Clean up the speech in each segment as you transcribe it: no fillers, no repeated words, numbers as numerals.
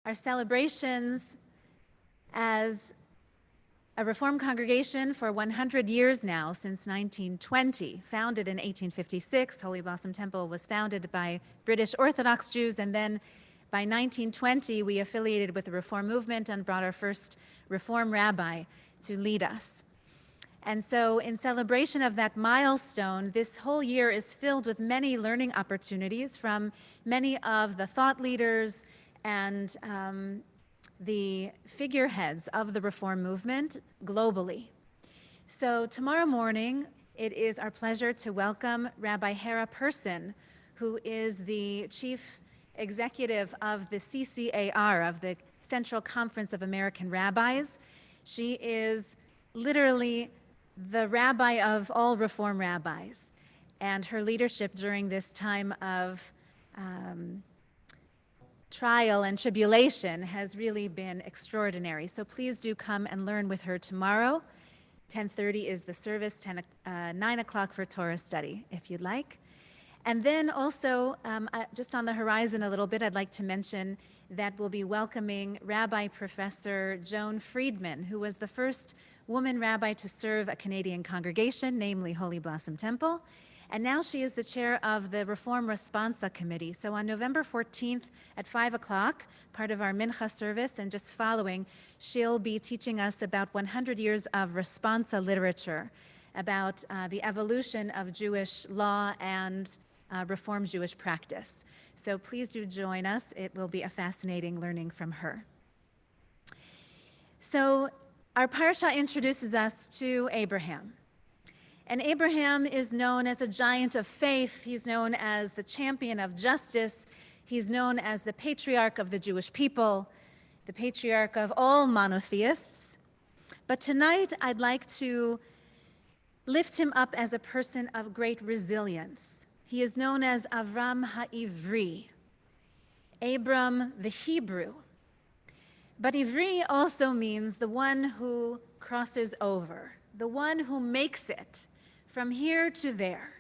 Our celebrations as a Reform congregation for 100 years now, since 1920, founded in 1856. Holy Blossom Temple was founded by British Orthodox Jews, and then by 1920, we affiliated with the Reform movement and brought our first Reform rabbi to lead us. And so in celebration of that milestone, this whole year is filled with many learning opportunities from many of the thought leaders and the figureheads of the Reform movement globally. So tomorrow morning, it is our pleasure to welcome Rabbi Hera Person, who is the chief executive of the CCAR, of the Central Conference of American Rabbis. She is literally the rabbi of all Reform rabbis, and her leadership during this time of trial and tribulation has really been extraordinary. So please do come and learn with her tomorrow. 10:30 is the service, 9 o'clock for Torah study, if you'd like. And then also, just on the horizon a little bit, I'd like to mention that we'll be welcoming Rabbi Professor Joan Friedman, who was the first woman rabbi to serve a Canadian congregation, namely Holy Blossom Temple. And now she is the chair of the Reform Responsa Committee. So on November 14th at 5 o'clock, part of our Mincha service, and just following, she'll be teaching us about 100 years of Responsa literature, about the evolution of Jewish law and Reform Jewish practice. So please do join us. It will be a fascinating learning from her. So our parsha introduces us to Abraham. And Abraham is known as a giant of faith. He's known as the champion of justice. He's known as the patriarch of the Jewish people, the patriarch of all monotheists. But tonight, I'd like to lift him up as a person of great resilience. He is known as Avram HaIvri, Abram the Hebrew. But Ivri also means the one who crosses over, the one who makes it from here to there.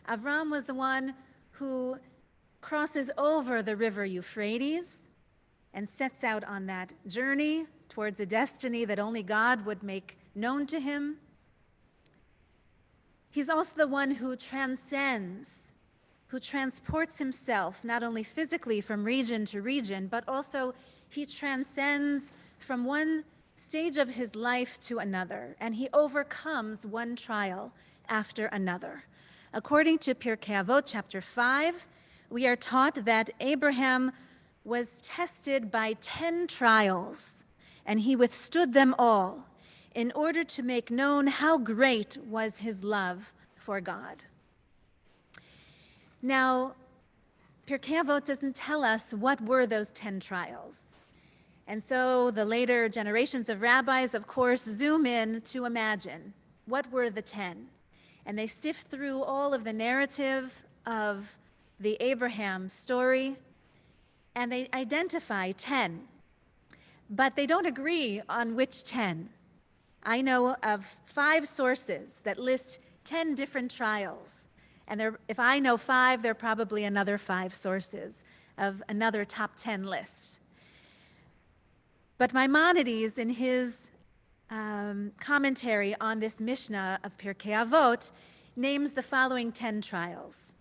Avram was the one who crosses over the river Euphrates and sets out on that journey towards a destiny that only God would make known to him. He's also the one who transcends, who transports himself not only physically from region to region, but also he transcends from one stage of his life to another, and he overcomes one trial after another. According to Pirkei Avot, chapter 5, we are taught that Abraham was tested by 10 trials, and he withstood them all in order to make known how great was his love for God. Now, Pirkei Avot doesn't tell us what were those 10 trials. And so the later generations of rabbis, of course, zoom in to imagine what were the 10. And they sift through all of the narrative of the Abraham story, and they identify 10. But they don't agree on which 10. I know of 5 sources that list 10 different trials. And if I know 5, there are probably another 5 sources of another top 10 list. But Maimonides, in his commentary on this Mishnah of Pirkei Avot, names the following 10 trials.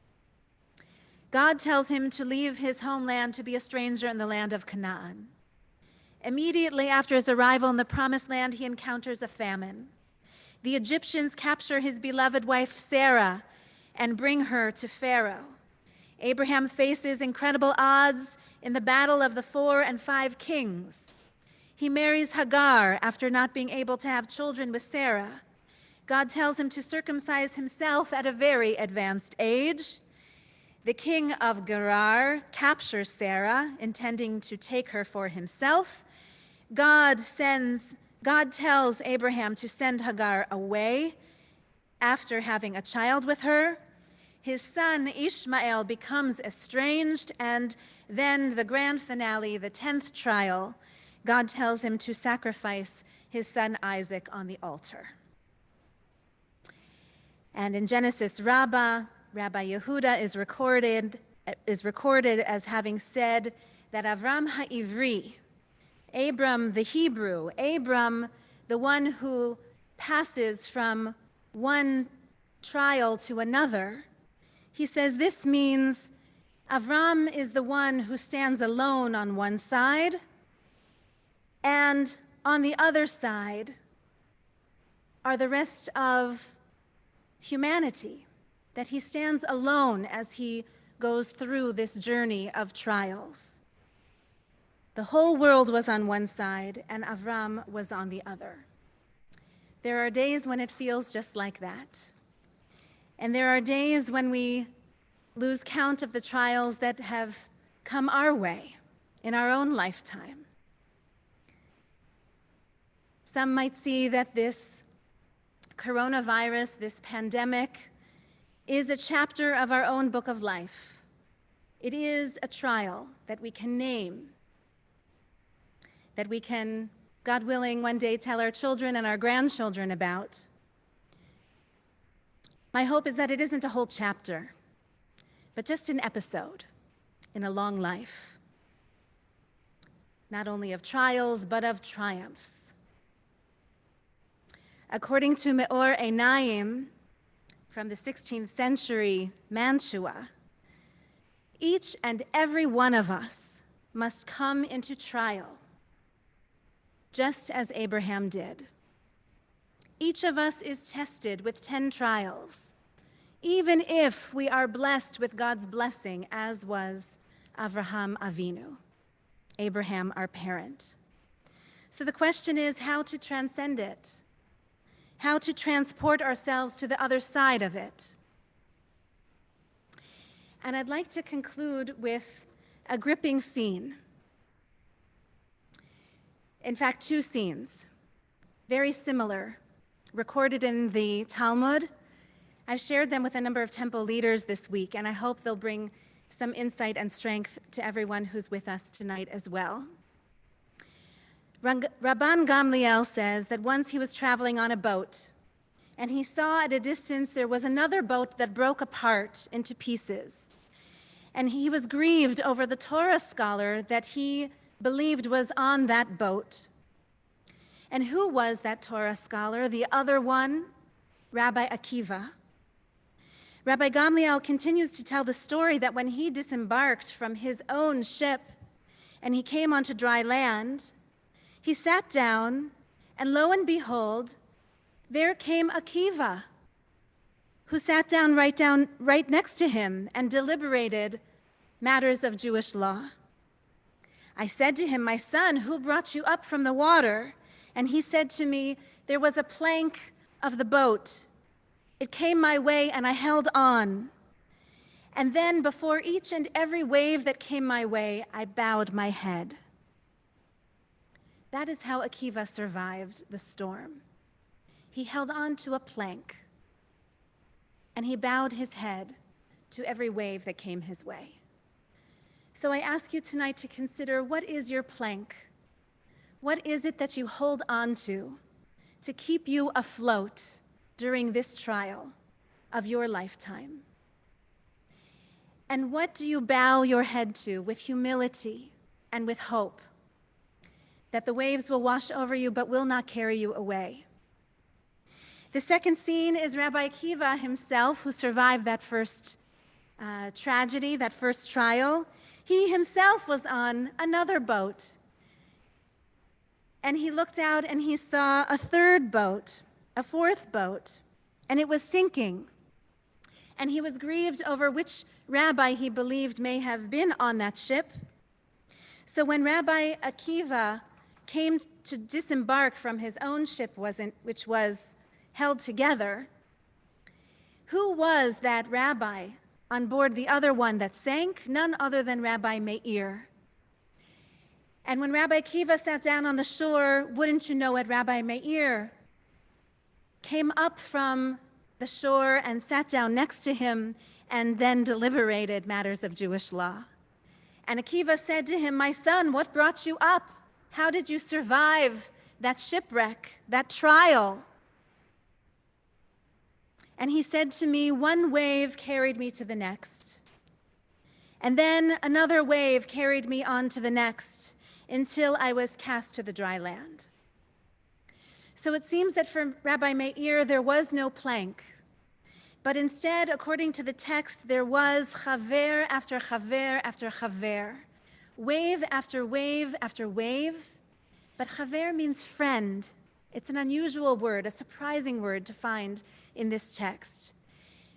God tells him to leave his homeland to be a stranger in the land of Canaan. Immediately after his arrival in the Promised Land, he encounters a famine. The Egyptians capture his beloved wife Sarah and bring her to Pharaoh. Abraham faces incredible odds in the battle of the 4 and 5 kings. He marries Hagar after not being able to have children with Sarah. God tells him to circumcise himself at a very advanced age. The king of Gerar captures Sarah, intending to take her for himself. God tells Abraham to send Hagar away after having a child with her. His son Ishmael becomes estranged, and then the grand finale, the 10th trial, God tells him to sacrifice his son Isaac on the altar. And in Genesis Rabbah, Rabbi Yehuda is recorded as having said that Avram ha'ivri, Abram the Hebrew, Abram the one who passes from one trial to another, he says this means Avram is the one who stands alone on one side, and on the other side are the rest of humanity, that he stands alone as he goes through this journey of trials. The whole world was on one side, and Avram was on the other. There are days when it feels just like that. And there are days when we lose count of the trials that have come our way in our own lifetime. Some might see that this coronavirus, this pandemic, is a chapter of our own book of life. It is a trial that we can name, that we can, God willing, one day tell our children and our grandchildren about. My hope is that it isn't a whole chapter, but just an episode in a long life, not only of trials, but of triumphs. According to Meor Einayim from the 16th century Mantua, each and every one of us must come into trial, just as Abraham did. Each of us is tested with 10 trials, even if we are blessed with God's blessing, as was Avraham Avinu, Abraham, our parent. So the question is how to transcend it, how to transport ourselves to the other side of it. And I'd like to conclude with a gripping scene. In fact, two scenes, very similar, recorded in the Talmud. I've shared them with a number of temple leaders this week, and I hope they'll bring some insight and strength to everyone who's with us tonight as well. Rabban Gamliel says that once he was traveling on a boat, and he saw at a distance there was another boat that broke apart into pieces. And he was grieved over the Torah scholar that he believed was on that boat. And who was that Torah scholar? The other one, Rabbi Akiva. Rabbi Gamliel continues to tell the story that when he disembarked from his own ship and he came onto dry land, he sat down, and lo and behold, there came Akiva, who sat down right next to him and deliberated matters of Jewish law. I said to him, "My son, who brought you up from the water?" And he said to me, "There was a plank of the boat. It came my way, and I held on. And then before each and every wave that came my way, I bowed my head." That is how Akiva survived the storm. He held on to a plank, and he bowed his head to every wave that came his way. So I ask you tonight to consider, what is your plank? What is it that you hold on to keep you afloat during this trial of your lifetime? And what do you bow your head to with humility and with hope that the waves will wash over you but will not carry you away? The second scene is Rabbi Kiva himself, who survived that first tragedy, that first trial. He himself was on another boat. And he looked out and he saw a third boat, a fourth boat, and it was sinking. And he was grieved over which rabbi he believed may have been on that ship. So when Rabbi Akiva came to disembark from his own ship, which was held together, who was that rabbi on board the other one that sank? None other than Rabbi Meir. And when Rabbi Kiva sat down on the shore, wouldn't you know it, Rabbi Meir came up from the shore and sat down next to him and then deliberated matters of Jewish law. And Akiva said to him, "My son, what brought you up? How did you survive that shipwreck, that trial?" And he said to me, "One wave carried me to the next. And then another wave carried me on to the next until I was cast to the dry land. So it seems that for Rabbi Meir, there was no plank, but instead, according to the text, there was chaver after chaver after chaver, wave after wave after wave. But chaver means friend. It's an unusual word, a surprising word to find in this text.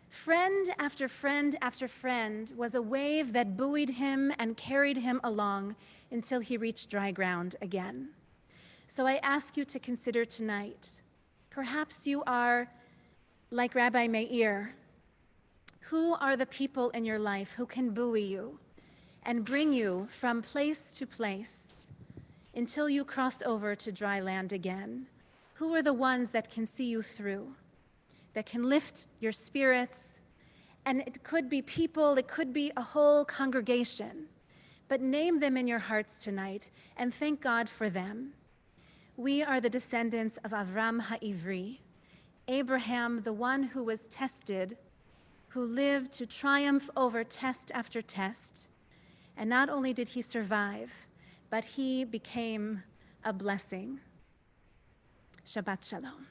Friend after friend after friend was a wave that buoyed him and carried him along until he reached dry ground again. So I ask you to consider tonight, perhaps you are like Rabbi Meir. Who are the people in your life who can buoy you and bring you from place to place until you cross over to dry land again? Who are the ones that can see you through, that can lift your spirits? And it could be people, it could be a whole congregation, but name them in your hearts tonight and thank God for them. We are the descendants of Avram Ha'ivri, Abraham, the one who was tested, who lived to triumph over test after test. And not only did he survive, but he became a blessing. Shabbat Shalom.